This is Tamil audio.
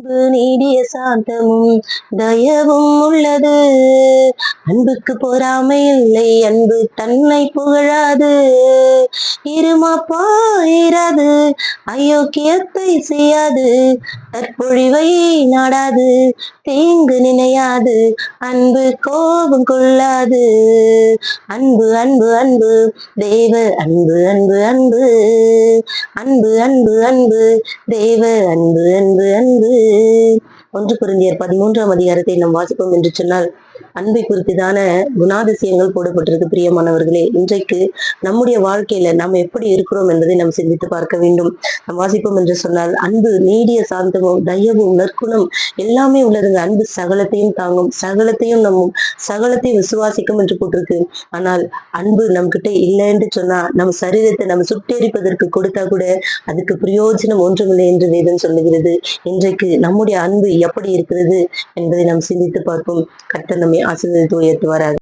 அன்பு நீடிய சாந்தமும் தயவும் உள்ளது. அன்புக்கு பொறாமை இல்லை, அன்பு தன்னை புகழாது. இருமாப்பாயிராது, அயோக்கியத்தை செய்யாது. தற்பொழிவை நாடாது, தீங்கு நினையாது. அன்பு கோபம் கொள்ளாது. அன்பு அன்பு அன்பு தேவ அன்பு அன்பு அன்பு அன்பு அன்பு அன்பு தேவ அன்பு அன்பு அன்பு. 1 கொரிந்தியர் 13ஆம் அதிகாரத்தை நாம் வாசிப்போம் என்று சொன்னால், அன்பை குறித்துதான குணாதிசயங்கள் போடப்பட்டிருக்கு. பிரியமானவர்களே, இன்றைக்கு நம்முடைய வாழ்க்கையில நாம் எப்படி இருக்கிறோம் என்பதை நாம் சிந்தித்து பார்க்க வேண்டும். நாம் வாசிப்போம் என்று சொன்னால், அன்பு நீடிய சாந்தமும் தயவும் நற்குணம் எல்லாமே உள்ளதுங்க. அன்பு சகலத்தையும் தாங்கும், சகலத்தையும் நம்பும், சகலத்தையும் விசுவாசிக்கும் என்று போட்டிருக்கு. ஆனால் அன்பு நம்ம கிட்ட இல்லைன்னு சொன்னா, நம்ம சரீரத்தை நம்ம சுட்டெரிப்பதற்கு கொடுத்தா கூட அதுக்கு பிரயோஜனம் ஒன்றுமில்லை என்று வேதம் சொல்லுகிறது. இன்றைக்கு நம்முடைய அன்பு எப்படி இருக்கிறது என்பதை நாம் சிந்தித்து பார்ப்போம். கர்த்தர் நம்மை ஆசீர்வதித்து உயர்த்துவாராக.